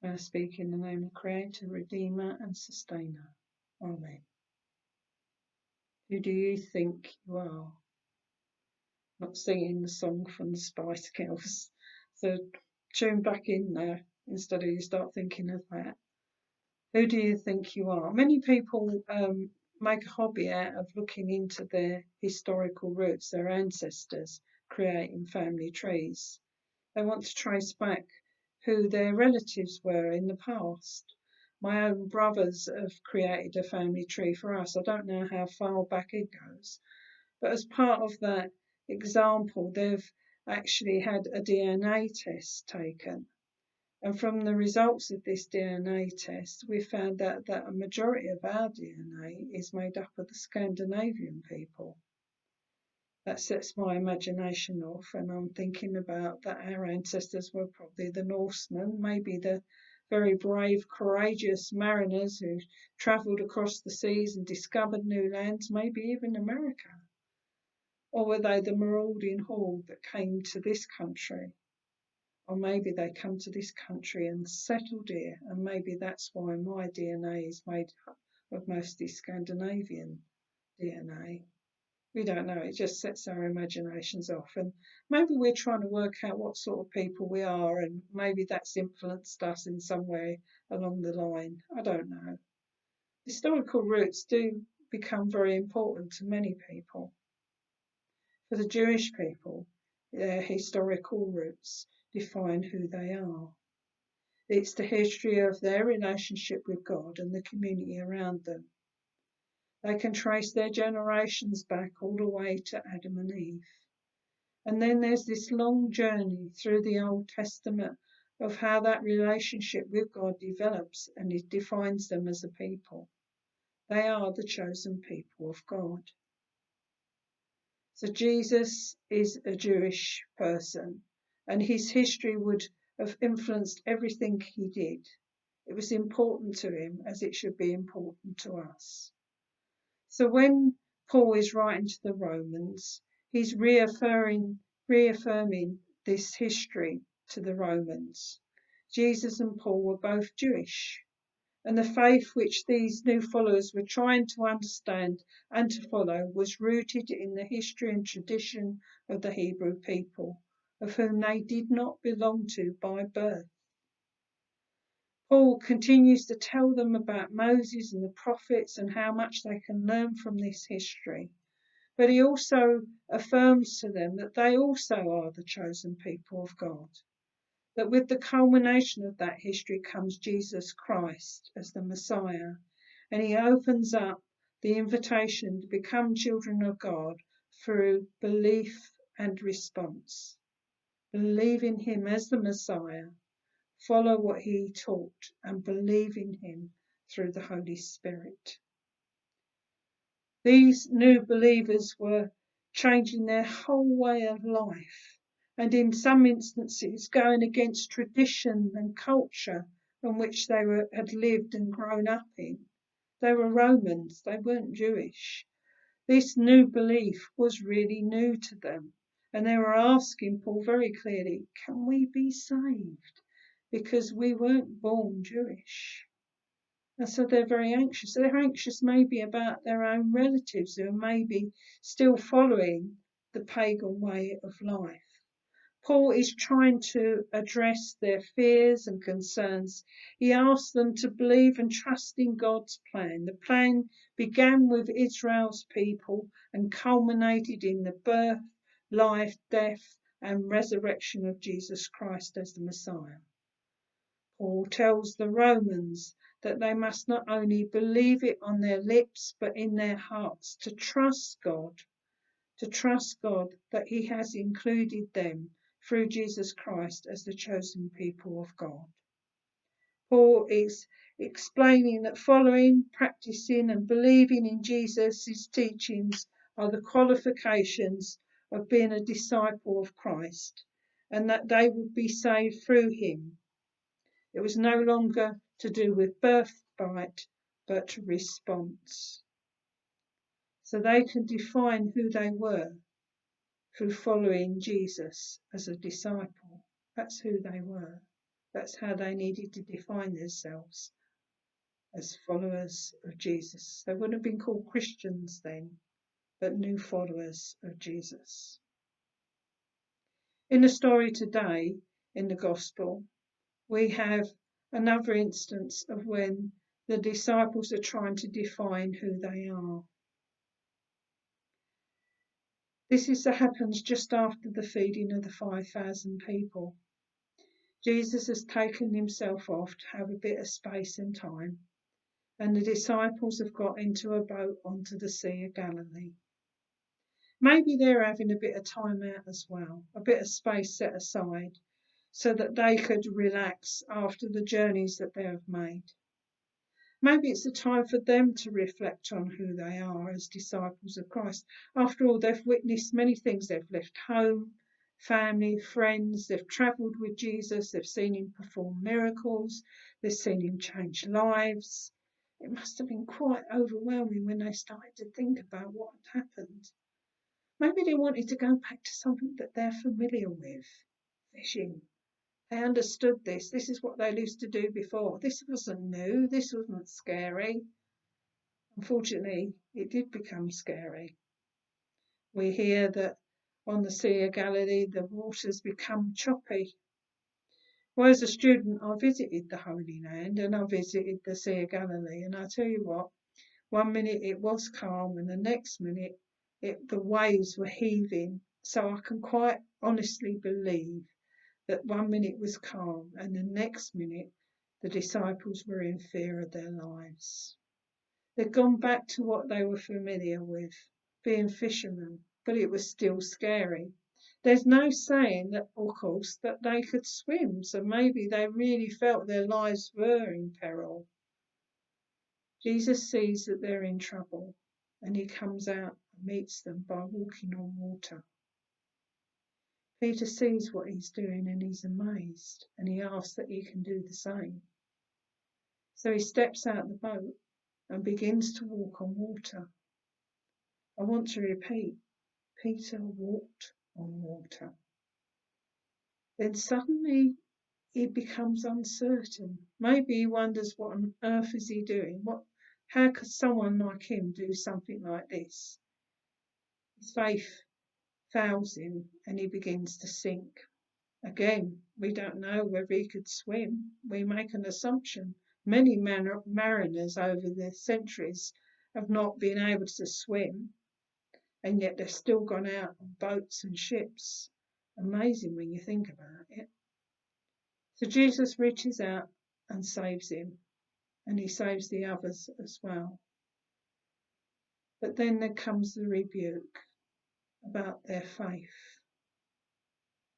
I speak in the name of Creator, Redeemer and Sustainer. Amen. Who do you think you are? Not singing the song from the Spice Girls. So tune back in there instead of you start thinking of that. Who do you think you are? Many people make a hobby out of looking into their historical roots, their ancestors, creating family trees. They want to trace back who their relatives were in the past. My own brothers have created a family tree for us. I don't know how far back it goes, but as part of that example, they've actually had a DNA test taken. And from the results of this DNA test, we found out that a majority of our DNA is made up of the Scandinavian people. That sets my imagination off, and I'm thinking about that our ancestors were probably the Norsemen, maybe the very brave, courageous mariners who travelled across the seas and discovered new lands, maybe even America. Or were they the marauding horde that came to this country? Or maybe they come to this country and settled here, and maybe that's why my DNA is made up of mostly Scandinavian DNA. We don't know, it just sets our imaginations off. And maybe we're trying to work out what sort of people we are, and maybe that's influenced us in some way along the line. I don't know. Historical roots do become very important to many people. For the Jewish people, their historical roots define who they are. It's the history of their relationship with God and the community around them. They can trace their generations back all the way to Adam and Eve. And then there's this long journey through the Old Testament of how that relationship with God develops and it defines them as a people. They are the chosen people of God. So Jesus is a Jewish person, and his history would have influenced everything he did. It was important to him as it should be important to us. So when Paul is writing to the Romans, he's reaffirming this history to the Romans. Jesus and Paul were both Jewish, and the faith which these new followers were trying to understand and to follow was rooted in the history and tradition of the Hebrew people, of whom they did not belong to by birth. Paul continues to tell them about Moses and the prophets and how much they can learn from this history. But he also affirms to them that they also are the chosen people of God. That with the culmination of that history comes Jesus Christ as the Messiah, and he opens up the invitation to become children of God through belief and response. Believe in him as the Messiah, follow what he taught, and believe in him through the Holy Spirit. These new believers were changing their whole way of life, and in some instances going against tradition and culture in which they had lived and grown up in. They were Romans, they weren't Jewish. This new belief was really new to them, and they were asking Paul very clearly, can we be saved? Because we weren't born Jewish. And so they're very anxious. They're anxious maybe about their own relatives who are maybe still following the pagan way of life. Paul is trying to address their fears and concerns. He asks them to believe and trust in God's plan. The plan began with Israel's people and culminated in the birth, life, death, and resurrection of Jesus Christ as the Messiah. Paul tells the Romans that they must not only believe it on their lips, but in their hearts, to trust God that he has included them through Jesus Christ as the chosen people of God. Paul is explaining that following, practicing, and believing in Jesus' teachings are the qualifications of being a disciple of Christ, and that they would be saved through him. It was no longer to do with birthright, but response. So they can define who they were through following Jesus as a disciple. That's who they were. That's how they needed to define themselves, as followers of Jesus. They wouldn't have been called Christians then, but new followers of Jesus. In the story today, in the Gospel, we have another instance of when the disciples are trying to define who they are. This happens just after the feeding of the 5,000 people. Jesus has taken himself off to have a bit of space and time, and the disciples have got into a boat onto the Sea of Galilee. Maybe they're having a bit of time out as well, a bit of space set aside, so that they could relax after the journeys that they have made. Maybe it's a time for them to reflect on who they are as disciples of Christ. After all, they've witnessed many things. They've left home, family, friends. They've travelled with Jesus. They've seen him perform miracles. They've seen him change lives. It must have been quite overwhelming when they started to think about what had happened. Maybe they wanted to go back to something that they're familiar with, fishing. They understood this. This is what they used to do before. This wasn't new. This wasn't scary. Unfortunately, it did become scary. We hear that on the Sea of Galilee, the waters become choppy. Well, as a student, I visited the Holy Land and I visited the Sea of Galilee. And I tell you what, one minute it was calm and the next minute the waves were heaving. So I can quite honestly believe that one minute was calm and the next minute the disciples were in fear of their lives. They'd gone back to what they were familiar with, being fishermen, but it was still scary. There's no saying that, of course, that they could swim, so maybe they really felt their lives were in peril. Jesus sees that they're in trouble and he comes out and meets them by walking on water. Peter sees what he's doing and he's amazed and he asks that he can do the same. So he steps out the boat and begins to walk on water. I want to repeat, Peter walked on water. Then suddenly he becomes uncertain. Maybe he wonders what on earth is he doing? How could someone like him do something like this? His faith fails him and he begins to sink. Again, we don't know whether he could swim. We make an assumption. Many mariners over the centuries have not been able to swim, and yet they've still gone out on boats and ships. Amazing when you think about it. So Jesus reaches out and saves him, and he saves the others as well. But then there comes the rebuke about their faith.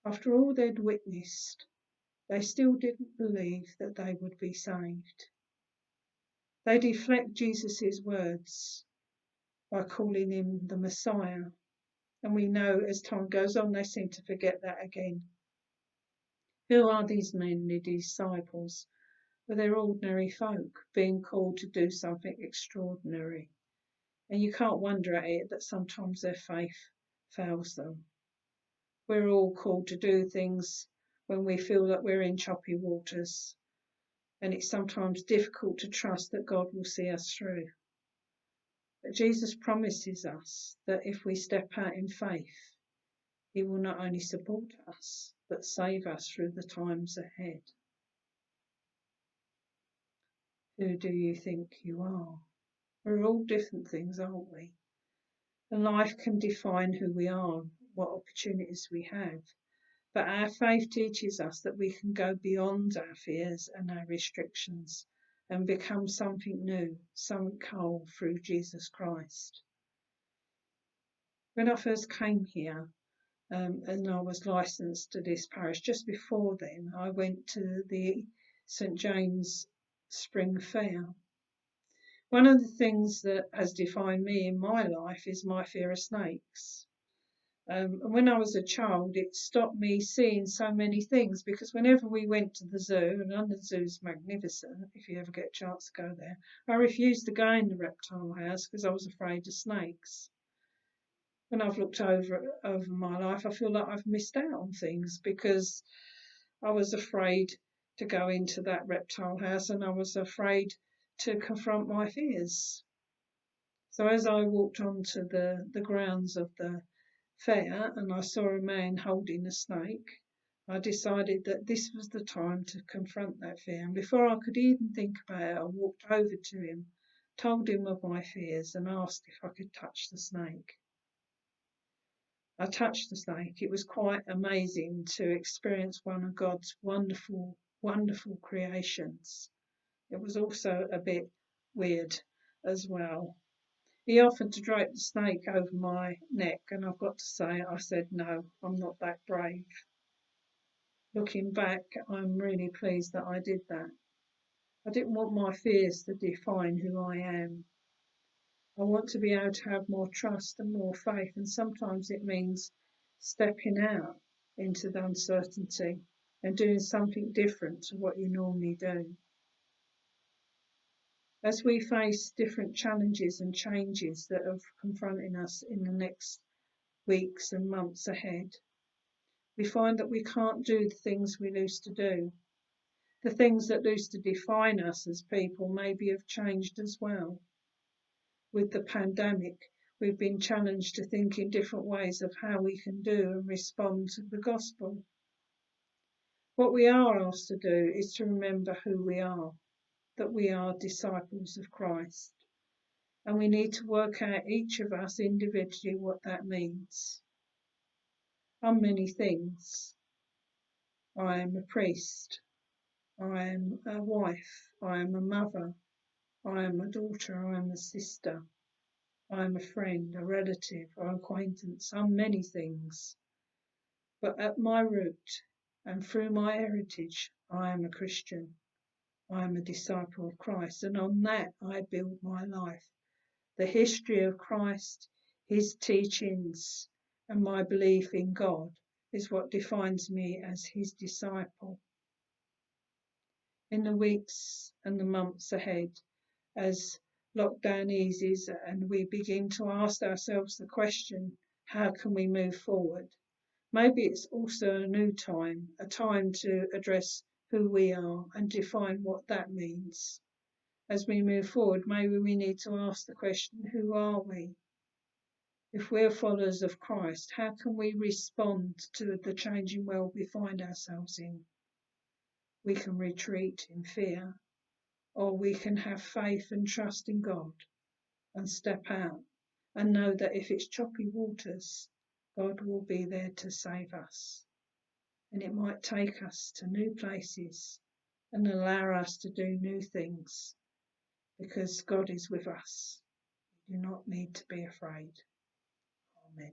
After all they'd witnessed, they still didn't believe that they would be saved. They deflect Jesus' words by calling him the Messiah. And we know as time goes on, they seem to forget that again. Who are these men, the disciples? Well, they're ordinary folk being called to do something extraordinary. And you can't wonder at it that sometimes their faith fails them. We're all called to do things when we feel that we're in choppy waters. And it's sometimes difficult to trust that God will see us through. But Jesus promises us that if we step out in faith, he will not only support us, but save us through the times ahead. Who do you think you are? We're all different things, aren't we? And life can define who we are, what opportunities we have. But our faith teaches us that we can go beyond our fears and our restrictions and become something new, something whole through Jesus Christ. When I first came here, and I was licensed to this parish, just before then, I went to the St James Spring Fair. One of the things that has defined me in my life is my fear of snakes. And when I was a child, it stopped me seeing so many things, because whenever we went to the zoo, and London Zoo is magnificent if you ever get a chance to go there, I refused to go in the reptile house because I was afraid of snakes. When I've looked over my life, I feel like I've missed out on things because I was afraid to go into that reptile house, and I was afraid to confront my fears. So as I walked onto the grounds of the fair and I saw a man holding a snake, I decided that this was the time to confront that fear. And before I could even think about it, I walked over to him, told him of my fears, and asked if I could touch the snake. I touched the snake. It was quite amazing to experience one of God's wonderful, wonderful creations. It was also a bit weird as well. He offered to drape the snake over my neck, and I've got to say, I said, no, I'm not that brave. Looking back, I'm really pleased that I did that. I didn't want my fears to define who I am. I want to be able to have more trust and more faith, and sometimes it means stepping out into the uncertainty and doing something different to what you normally do. As we face different challenges and changes that are confronting us in the next weeks and months ahead, we find that we can't do the things we used to do. The things that used to define us as people maybe have changed as well. With the pandemic, we've been challenged to think in different ways of how we can do and respond to the gospel. What we are asked to do is to remember who we are, that we are disciples of Christ. And we need to work out, each of us individually, what that means. I'm many things. I am a priest. I am a wife. I am a mother. I am a daughter. I am a sister. I am a friend, a relative, or acquaintance. I'm many things. But at my root and through my heritage, I am a Christian. I am a disciple of Christ, and on that I build my life. The history of Christ, his teachings, and my belief in God is what defines me as his disciple. In the weeks and the months ahead, as lockdown eases and we begin to ask ourselves the question, how can we move forward? Maybe it's also a new time, a time to address who we are and define what that means. As we move forward, maybe we need to ask the question, who are we? If we're followers of Christ, how can we respond to the changing world we find ourselves in? We can retreat in fear, or we can have faith and trust in God and step out and know that if it's choppy waters, God will be there to save us. And it might take us to new places and allow us to do new things because God is with us. We do not need to be afraid. Amen.